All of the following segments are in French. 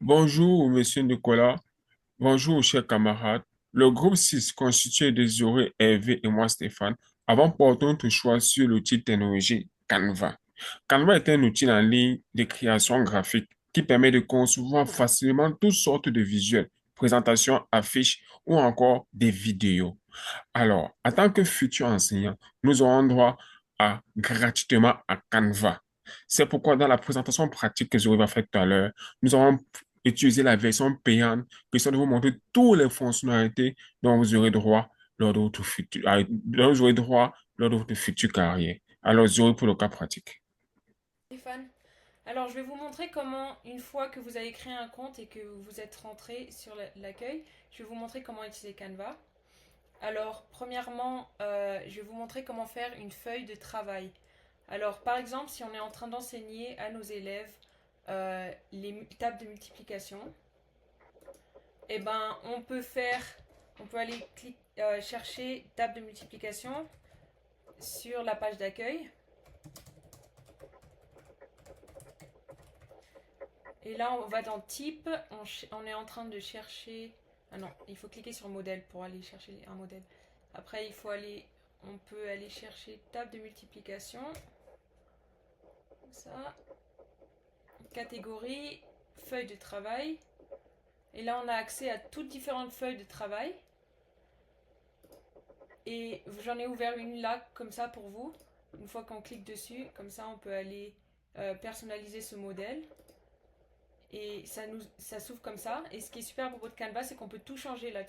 Bonjour, monsieur Nicolas. Bonjour, chers camarades. Le groupe 6, constitué de Zoré, Hervé et moi, Stéphane, avons porté notre choix sur l'outil technologique Canva. Canva est un outil en ligne de création graphique qui permet de concevoir facilement toutes sortes de visuels, présentations, affiches ou encore des vidéos. Alors, en tant que futur enseignant, nous aurons droit à gratuitement à Canva. C'est pourquoi dans la présentation pratique que je vais faire tout à l'heure, nous allons utiliser la version payante, question de vous montrer toutes les fonctionnalités dont vous aurez droit lors de votre futur, dont vous aurez droit lors de votre future carrière. Alors, je pour le cas pratique. Stéphane. Alors, je vais vous montrer comment, une fois que vous avez créé un compte et que vous êtes rentré sur l'accueil, je vais vous montrer comment utiliser Canva. Alors, premièrement, je vais vous montrer comment faire une feuille de travail. Alors, par exemple, si on est en train d'enseigner à nos élèves les tables de multiplication, eh ben, on peut aller chercher table de multiplication sur la page d'accueil. Et là, on va dans type, on est en train de chercher. Ah non, il faut cliquer sur modèle pour aller chercher un modèle. Après, on peut aller chercher table de multiplication. Ça. Catégorie, feuille de travail. Et là, on a accès à toutes différentes feuilles de travail. Et j'en ai ouvert une là, comme ça pour vous. Une fois qu'on clique dessus, comme ça, on peut aller personnaliser ce modèle. Et ça s'ouvre comme ça. Et ce qui est super à propos de Canva, c'est qu'on peut tout changer là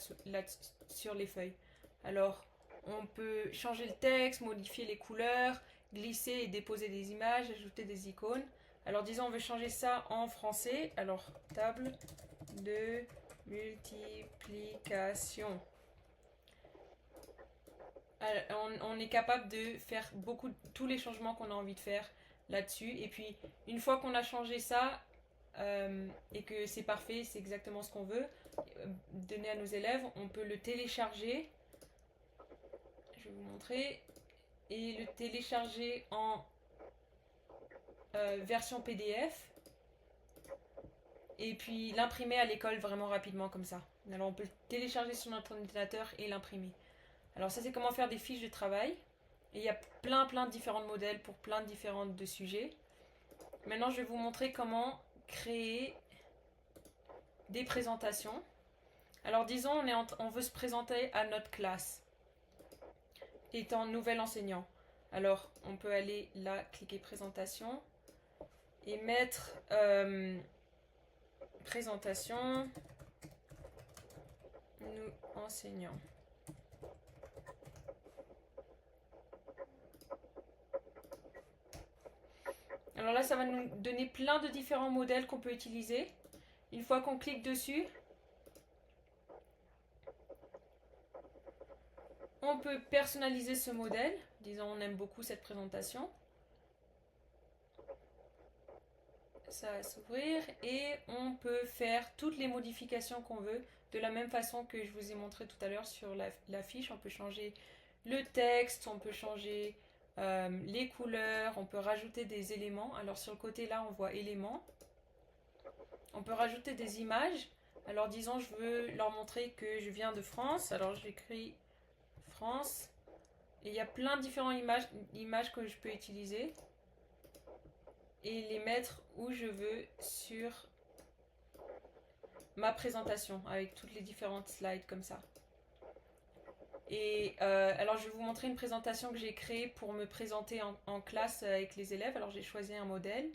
sur les feuilles. Alors, on peut changer le texte, modifier les couleurs, glisser et déposer des images, ajouter des icônes. Alors, disons, on veut changer ça en français. Alors, table de multiplication. Alors, on est capable de faire tous les changements qu'on a envie de faire là-dessus. Et puis, une fois qu'on a changé ça, et que c'est parfait, c'est exactement ce qu'on veut donner à nos élèves, on peut le télécharger. Je vais vous montrer. Et le télécharger en version PDF. Et puis l'imprimer à l'école vraiment rapidement comme ça. Alors on peut le télécharger sur notre ordinateur et l'imprimer. Alors ça c'est comment faire des fiches de travail. Et il y a plein de différents modèles pour plein de différents de sujets. Maintenant je vais vous montrer comment créer des présentations. Alors disons, on veut se présenter à notre classe, étant nouvel enseignant. Alors on peut aller là, cliquer présentation et mettre présentation, nous enseignants. Alors là, ça va nous donner plein de différents modèles qu'on peut utiliser. Une fois qu'on clique dessus, on peut personnaliser ce modèle. Disons, on aime beaucoup cette présentation. Ça va s'ouvrir et on peut faire toutes les modifications qu'on veut de la même façon que je vous ai montré tout à l'heure sur la fiche. On peut changer le texte, on peut changer les couleurs, on peut rajouter des éléments. Alors sur le côté là, on voit éléments. On peut rajouter des images. Alors disons, je veux leur montrer que je viens de France. Alors j'écris France. Et il y a plein de différentes images que je peux utiliser et les mettre où je veux sur ma présentation avec toutes les différentes slides comme ça. Et alors je vais vous montrer une présentation que j'ai créée pour me présenter en classe avec les élèves. Alors j'ai choisi un modèle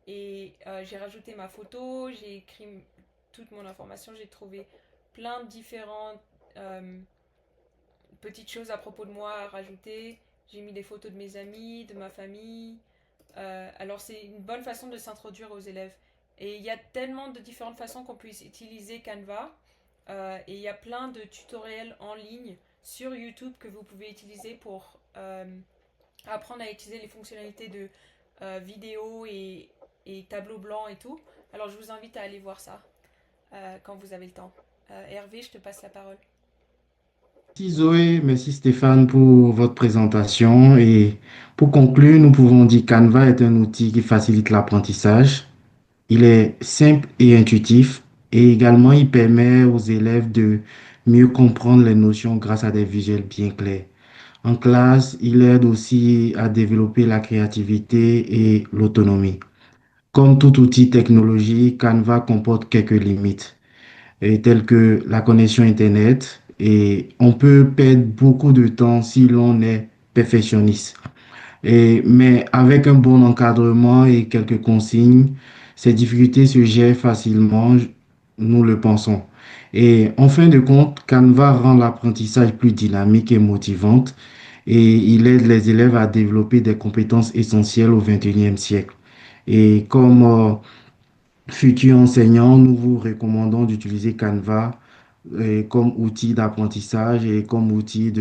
et j'ai rajouté ma photo, j'ai écrit toute mon information, j'ai trouvé plein de différentes petites choses à propos de moi à rajouter. J'ai mis des photos de mes amis, de ma famille. Alors c'est une bonne façon de s'introduire aux élèves. Et il y a tellement de différentes façons qu'on peut utiliser Canva. Et il y a plein de tutoriels en ligne sur YouTube que vous pouvez utiliser pour apprendre à utiliser les fonctionnalités de vidéo et tableau blanc et tout. Alors je vous invite à aller voir ça quand vous avez le temps. Hervé, je te passe la parole. Merci Zoé, merci Stéphane pour votre présentation. Et pour conclure, nous pouvons dire Canva est un outil qui facilite l'apprentissage. Il est simple et intuitif et également il permet aux élèves de mieux comprendre les notions grâce à des visuels bien clairs. En classe, il aide aussi à développer la créativité et l'autonomie. Comme tout outil technologique, Canva comporte quelques limites, telles que la connexion Internet, et on peut perdre beaucoup de temps si l'on est perfectionniste. Mais avec un bon encadrement et quelques consignes, ces difficultés se gèrent facilement, nous le pensons. Et en fin de compte, Canva rend l'apprentissage plus dynamique et motivant et il aide les élèves à développer des compétences essentielles au XXIe siècle. Et comme futurs enseignants, nous vous recommandons d'utiliser Canva comme outil d'apprentissage et comme outil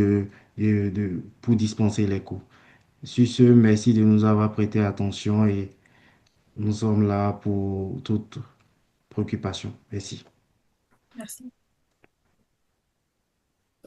pour dispenser les cours. Sur ce, merci de nous avoir prêté attention et nous sommes là pour toute préoccupation. Merci. Merci.